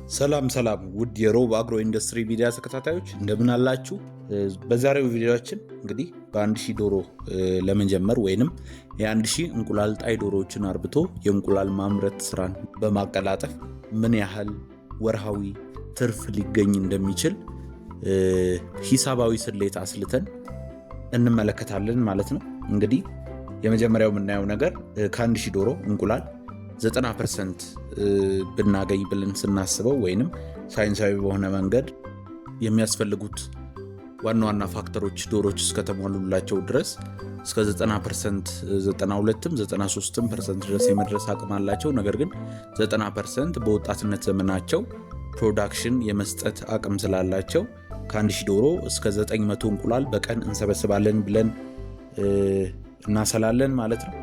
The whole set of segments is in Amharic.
ሰላም ውድ የሮብ አግሮ ኢንዱስትሪ ሚዲያ ተከታታዮች እንደምን አላችሁ? በዛሬው ቪዲዮአችን እንግዲህ በ1000 ዶሮ ለመጀመር ወይንም የ1000 እንቁላል ጣይ ዶሮዎችን አርብቶ የእንቁላል ማምረት ስራን በማቀላጠፍ ምን ያህል ወርሃዊ ትርፍ ሊገኝ እንደሚችል ሂሳባዊ ስሌት አስልተን እንመለከታለን ማለት ነው። እንግዲህ የመጀመሪያው የምናየው ነገር ከ1000 ዶሮ እንቁላል 90% ብናገኝ ብለን ስናስበው ወይንም ሳይንሳዊ በሆነ መንገድ የሚያስፈልጉት ዋና ፋክተሮች ዶሮች እስከተሟሉላቸው ድረስ እስከ 90% 92ም 93% ድረስ የመድረስ አቅም አላቸው። ነገር ግን 90% በወጣትነት ዘመናቸው ፕሮዳክሽን የመስጠት አቅም ስላላቸው ከ1000 ዶሮ እስከ 900 እንቁላል በቀን እንሰበስባለን ብለን እናሰላለን ማለት ነው።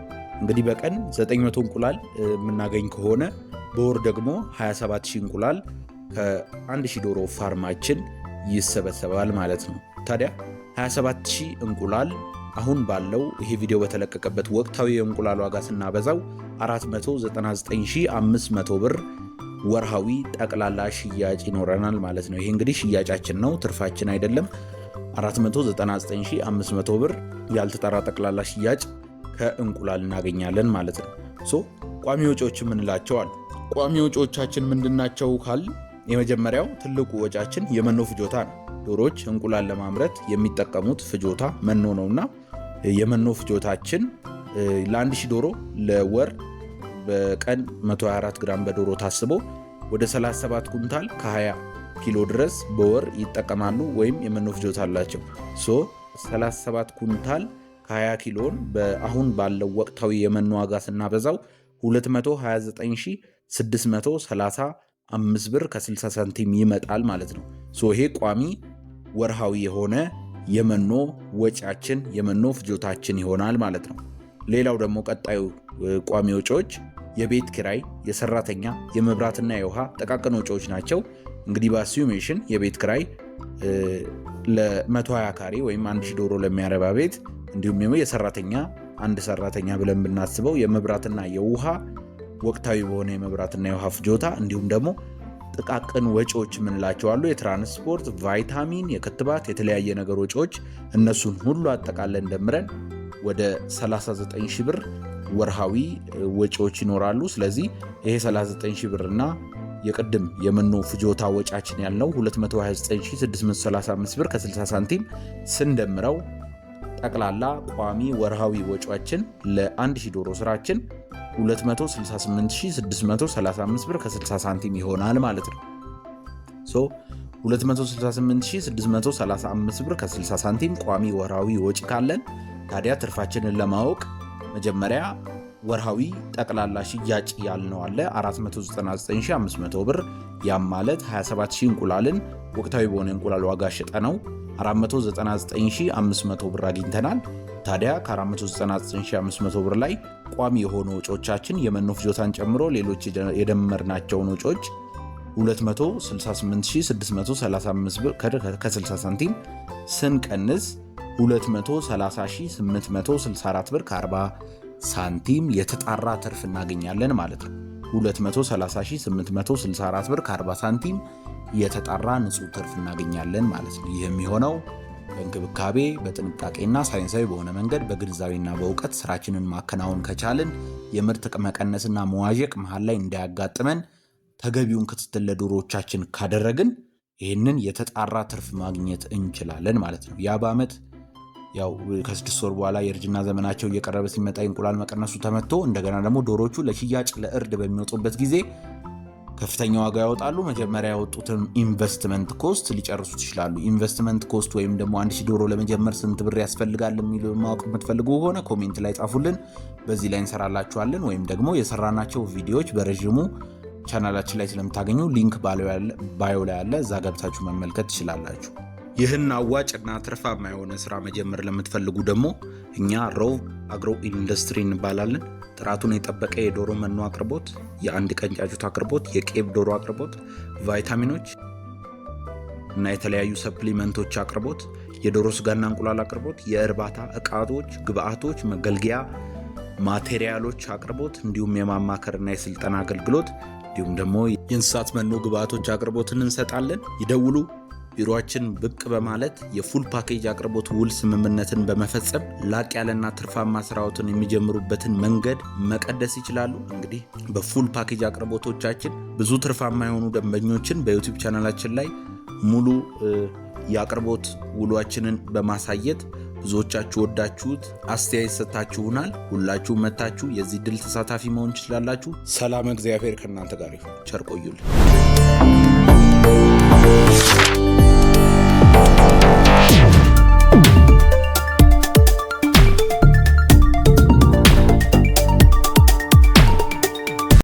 እንግዲህ በቀን 900 እንቁላል የምናገኝ ከሆነ በወር ደግሞ 27000 እንቁላል ከ1000 ዶሮ ፋርማችን ይሰበሰባል ማለት ነው። ታዲያ 27000 እንቁላል አሁን ባለው ይሄ ቪዲዮ በተለቀቀበት ወቅታዊ የእንቁላል ዋጋ ስናበዛው 499500 ብር ወርሃዊ ጠቅላላ ሽያጭ ይኖረናል ማለት ነው። ይሄ እንግዲህ ሽያጫችን ነው፣ ትርፋችን አይደለም። 499500 ብር ያልተጣራ ጠቅላላ ሽያጭ ከእንቁላል እናገኛለን ማለት ነው። ቋሚ ወጪዎች የምንላቸው አሉ። ቋሚ ወጪዎቻችን ምንድናቸው ካል የመጀመሪያው ትልቁ ወጫችን የመኖ ፍጆታ ነው። ዶሮዎች እንቁላል ለማምረት የሚጠቀሙት ፍጆታ መኖ ነውና የመኖ ፍጆታችን ለ1000 ዶሮ ለወር በቀን 124 ግራም በዶሮ ታስቦ ወደ 37 ኩንታል ከ20 ኪሎ ድረስ በወር ይጠቀማሉ ወይም የመኖ ፍጆታ አላቸው። 37 ኩንታል ከ20 ኪሎን በአሁን ባለው ወቅታዊ የመኖ ዋጋ ስናበዛው 229635 ብር ከ60 ሳንቲም ይመጣል ማለት ነው። ይሄ ቋሚ ወርሃዊ የሆነ የመኖ ወጪያችን የመኖ ፍጆታችን ይሆናል ማለት ነው። ሌላው ደግሞ ቀጣዩ ቋሚ ወጪዎች የቤት ኪራይ፣ የሰራተኛ፣ የመብራትና የውሃ ጥቃቅን ወጪዎች ናቸው። እንግዲህ በአሲዩሜሽን የቤት ኪራይ ለ120 ካሬ ወይም 1000 ዶሮ ለሚያረባ ቤት እንዲሁም ደግሞ የሰራተኛ አንድ ሰራተኛ ብለን ብናስበው የመብራትና የውሃ ወቅታዊ በሆነ የመብራትና የውሃ ፍጆታ እንዲሁም ደግሞ ጥቃቅን ወጪዎች የምንላቸው አሉ። የትራንስፖርት፣ ቫይታሚን፣ የክትባት፣ የተለያየ ነገር ወጪዎች እነሱን ሁሉ አጠቃለን ደምረን ወደ 39000 ብር ወርሃዊ ወጪዎች ይኖራሉ። ስለዚህ ይሄ 39000 ብርና የቅድም የመኖ ፍጆታ ወጫችን ያልነው 229635 ብር ከ60 ሳንቲም ስንደምረው ጠቅላላ ቋሚ ወርሃዊ ወጪያችን ለ1000 ዶሮ ስራችን 268635 ብር ከ60 ሳንቲም ይሆናል ማለት ነው። 268635 ብር ከ60 ሳንቲም ቋሚ ወርሃዊ ወጪ ካለን ታዲያ ትርፋችንን ለማወቅ መጀመሪያ ወርሃዊ ጠቅላላ ሽያጭ ያልነው አለ 499500 ብር። ያም ማለት 27000 እንቁላልን ወቅታዊ በሆነ እንቁላል ዋጋ ሽጠነው 499500 ብር አግኝተናል። ታዲያ ከ499500 ብር ላይ ቋሚ የሆኑ ወጪዎቻችን የመኖ ፍጆታን ጨምሮ ሌሎች የደመርናቸውን ወጪዎች 268635 ብር ከ60 ሳንቲም ስንቀንስ 230864 ብር ከ40 ሳንቲም የተጣራ ትርፍ እናገኛለን ማለት ነው። 230864 ብር ከ40 ሳንቲም የተጣራ ንጹህ ትርፍ እናገኛለን ማለት ነው። ይህ የሚሆነው በእንክብካቤ በጥንቃቄና ሳይንሳዊ በሆነ መንገድ በግንዛቤና በእውቀት ስራችንን ማከናወን ከቻልን የምርት መቀነስና መዋዠቅ መሃል ላይ እንዳያጋጥመን ተገቢውን ክትትል ለዶሮዎቻችን ካደረግን ይህንን የተጣራ ትርፍ ማግኘት እንችላለን ማለት ነው። ያ በዓመት ያው ከ6 ወር በኋላ የእርጅና ዘመናቸው እየቀረበ ሲመጣ እንቁላል መቀነሱ ተመቶ እንደገና ደግሞ ዶሮቹ ለሽያጭ ለእርድ በሚወጡበት ጊዜ ከፍተኛ ዋጋ ያወጣሉ። መጀመሪያ ያወጡትን ኢንቨስትመንት ኮስት ሊጨርሱት ይችላሉ። ኢንቨስትመንት ኮስት ወይም ደግሞ 1000 ዶሮ ለመጀመር ስንት ብር ያስፈልጋል የሚለው ማወቅ የምትፈልጉ ከሆነ ኮሜንት ላይ ጻፉልን፣ በዚህ ላይ እንሰራላችኋለን። ወይም ደግሞ የሰራናቸው ቪዲዮዎች በረዥሙ ቻናላችን ላይ ስለምታገኙ ሊንክ ባዮ ላይ አለ፣ እዛ ገብታችሁ መመልከት ትችላላችሁ። ይህን አዋጭና ትርፋማ የሆነ ስራ መጀመር ለምትፈልጉ ደግሞ እኛ ሮብ አግሮ ኢንዱስትሪ እንባላለን። ጥራቱን የጠበቀ የዶሮ መኖ አቅርቦት፣ የአንድ ቀን ጫጩት አቅርቦት፣ የቄብ ዶሮ አቅርቦት፣ ቫይታሚኖች እና የተለያዩ ሰፕሊመንቶች አቅርቦት፣ የዶሮ ስጋና እንቁላል አቅርቦት፣ የእርባታ ዕቃዎች፣ ግብአቶች፣ መገልገያ ማቴሪያሎች አቅርቦት እንዲሁም የማማከርና የስልጠና አገልግሎት እንዲሁም ደግሞ የእንስሳት መኖ ግብዓቶች አቅርቦትን እንሰጣለን። ይደውሉ። ቢሮአችን ብቅ በማለት የፉል ፓኬጅ አቅርቦት ውል ስምምነትን በመፈጸም ላቅ ያለና ትርፋማ ስራዎትን የሚጀምሩበትን መንገድ መቀደስ ይችላሉ። እንግዲህ በፉል ፓኬጅ አቅርቦቶቻችን ብዙ ትርፋማ የሆኑ ደንበኞችን በዩቲዩብ ቻናላችን ላይ ሙሉ የአቅርቦት ውሏችንን በማሳየት ብዙዎቻችሁ ወዳችሁት አስተያየት ሰጥታችሁናል። ሁላችሁ መታችሁ የዚህ ድል ተሳታፊ መሆን ትችላላችሁ። ሰላም፣ እግዚአብሔር ከእናንተ ጋር ይሁን። ቸር ቆዩልን።